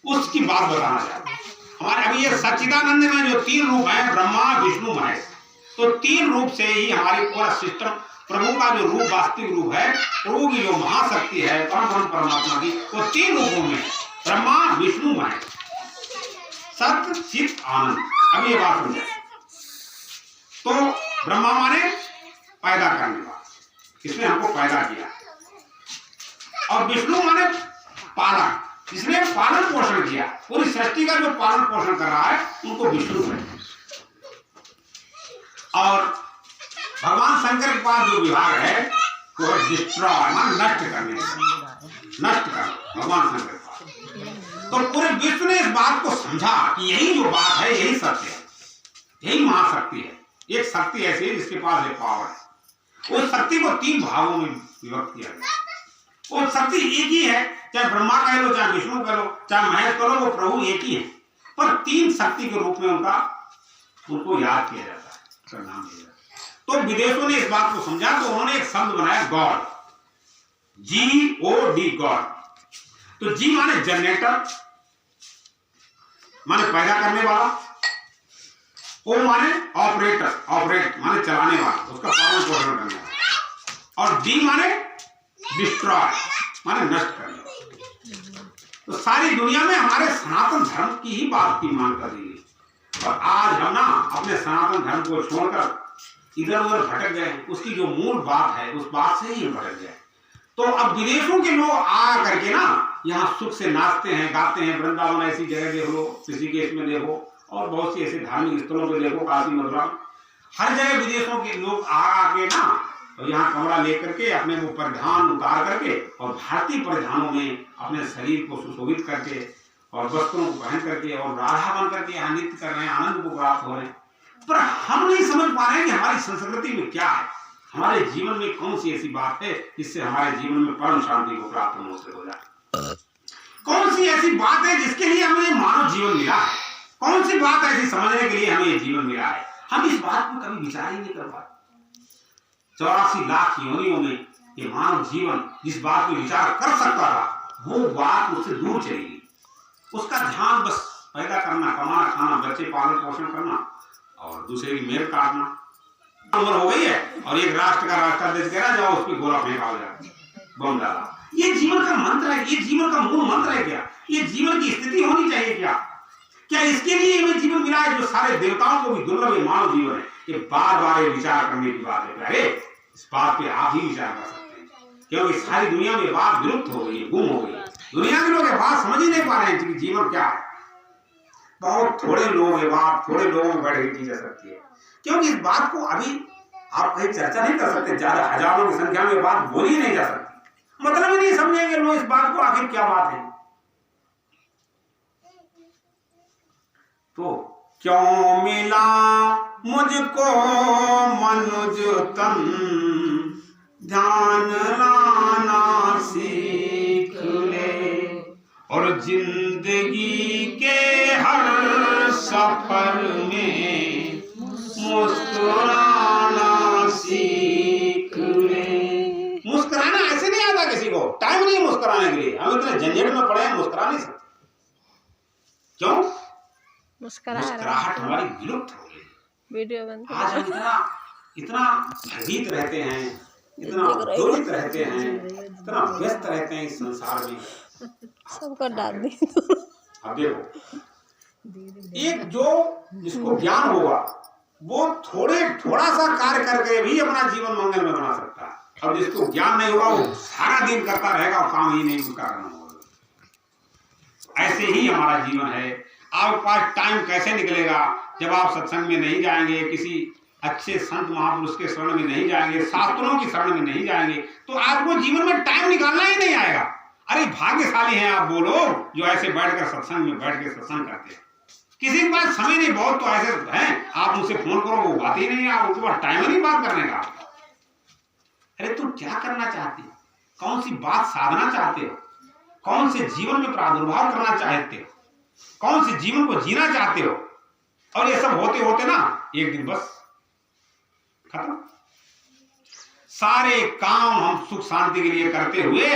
उसकी बात बताना चाहते हैं। हमारे अभी ये सच्चिदानंद में जो 3 रूप हैं, ब्रह्मा विष्णु महेश, तो 3 रूप से ही हमारी पूरा सिस्टम, प्रभु का जो रूप वास्तविक रूप है, प्रभु की जो महाशक्ति है परम परमात्मा की, वो 3 रूपों में, ब्रह्मा विष्णु महेश, सत्य चित आनंद। अब ये बात समझे तो ब्रह्मा माने पैदा करने वाला, इसने हमको पैदा किया, और विष्णु माने पालक, इसने पालन पोषण किया, पूरी सृष्टि का जो पालन पोषण कर रहा है उनको विष्णु कहते हैं। और भगवान शंकर के पास जो विभाग है वो है डिस्ट्रॉय, मान नष्ट करने, नष्ट कर भगवान शंकर के पास। तो पूरे विश्व ने इस बात को समझा कि यही जो बात है यही सत्य है, यही महाशक्ति है। एक शक्ति ऐसी है जिसके पास एक पावर है, उस शक्ति को 3 भागों में विभक्त किया गया। वो शक्ति एक ही है, चाहे ब्रह्मा कह लो, चाहे विष्णु कह लो, चाहे महेश कह लो, वो प्रभु एक ही है, पर 3 शक्ति के रूप में उनको याद किया जाता है, नाम दिया जाता है। तो विदेशों ने इस बात को समझा तो उन्होंने एक शब्द बनाया गॉड, GOD, गॉड। तो जी माने जनरेटर, माने पैदा करने वाला, ओ माने ऑपरेटर, ऑपरेट माने चलाने वाला, उसका पालन पोषण करने वाला, और डी माने डिस्ट्रॉय माने नष्ट करने वाला। तो सारी दुनिया में हमारे सनातन धर्म की ही बात की मांग कर रही है, और आज हम ना अपने सनातन धर्म को छोड़कर इधर उधर भटक गए, उसकी जो मूल बात है उस बात से ही हम भटक गए। तो अब विदेशों के लोग आ करके ना यहाँ सुख से नाचते हैं, गाते हैं, वृंदावन ऐसी जगह देख लो, ऋषिकेश में देखो, और बहुत सी ऐसे धार्मिक स्थलों पे देखो, काशी मथुरा, हर जगह विदेशों के लोग आके ना तो यहाँ कमरा लेकर के अपने वो परिधान उतार करके और भारतीय परिधानों में अपने शरीर को सुशोभित करके और वस्त्रों को पहन करके और राधा बन करके यहाँ नृत्य कर रहे हैं, आनंद को प्राप्त हो रहे हैं। पर हम नहीं समझ पा रहे हैं कि हमारी संस्कृति में क्या है, हमारे जीवन में कौन सी ऐसी बात है जिससे हमारे जीवन में परम शांति को प्राप्त हो जाए। कौन सी ऐसी बात है जिसके लिए हमें मानव जीवन मिला है, कौन सी बात ऐसी समझने के लिए हमें ये जीवन मिला है। हम इस बात को कभी विचार ही नहीं कर पाते। 84 लाख योनियों में ये मानव जीवन जिस बात को विचार कर सकता था वो बात उससे दूर चली गई। उसका ध्यान बस पैदा करना, कमाना, खाना, बच्चे पालन पोषण करना और दूसरे की मेल काटना। उम्र हो गई है और एक राष्ट्र का राष्ट्राध्यक्ष कह रहा जाओ उस पर गोला फेंका हो जाए, बम डाला। ये जीवन का मंत्र है, ये जीवन का मूल मंत्र है क्या? ये जीवन की स्थिति होनी चाहिए क्या? क्या इसके लिए हमें जीवन मिला है जो सारे देवताओं को भी दुर्लभ मानव जीवन है? ये बार बार विचार करने की बात है। अरे इस बात पे आप ही विचार कर सकते हैं, क्योंकि सारी दुनिया में बात विलुप्त हो गई है, गुम हो गई है। दुनिया के लोग ये बात समझ ही नहीं पा रहे हैं कि जीवन क्या है। बहुत थोड़े लोग ये बात, थोड़े लोगों में बैठ की जा सकती है, क्योंकि इस बात को अभी आप कहीं चर्चा नहीं कर सकते। ज्यादा हजारों की संख्या में बात बोली नहीं जा सकती, मतलब ही नहीं समझेंगे लोग इस बात को, आखिर क्या बात है। तो क्यों मिला मुझको मनुज तन, ध्यान लाना सीख ले, और जिंदगी के हर सफर में मुस्कुराना सीख ले। मुस्कुराना ऐसे नहीं आता किसी को, टाइम नहीं मुस्कुराने के लिए। हम इतने झंझट में पड़े हैं, मुस्कुरा नहीं सकते। क्यों? मुस्कुराहट हमारी विलुप्त हो गई। वीडियो बनते आज हम इतना भयभीत रहते हैं, इतना दुखित रहते हैं, इतना व्यस्त रहते हैं इस संसार में। सबको डाल दी। अब देखो, एक जो जिसको ज्ञान होगा वो थोड़ा सा कार्य करके भी अपना जीवन मंगल में बना सकता है। अब जिसको ज्ञान नहीं होगा वो सारा दिन करता रहेगा और काम ही नहीं उसका करना होगा। ऐसे ही हमारा जीवन है। आपके पास टाइम कैसे निकलेगा जब आप सत्संग में नहीं जाएंगे, किसी अच्छे संत महापुरुष के शरण में नहीं जाएंगे, शास्त्रों की शरण में नहीं जाएंगे, तो आपको जीवन में टाइम निकालना ही नहीं आएगा। अरे भाग्यशाली हैं आप वो लोग जो ऐसे बैठकर सत्संग में बैठ के सत्संग करते हैं। किसी के पास समय नहीं, बहुत तो ऐसे हैं आप उनसे फोन करो वो बात ही नहीं है, आप उनके पास टाइम नहीं बात करने का। अरे तुम क्या करना चाहते हो? कौन सी बात साधना चाहते हो? कौन से जीवन में प्रादुर्भाव करना चाहते हो? कौन से जीवन को जीना चाहते हो? और ये सब होते होते ना एक दिन बस खत्म। सारे काम हम सुख शांति के लिए करते हुए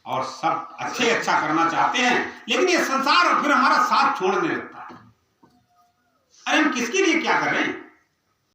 और सब अच्छे अच्छा करना चाहते हैं, लेकिन ये संसार फिर हमारा साथ छोड़ने लगता है। अरे हम किसके लिए क्या कर रहे हैं?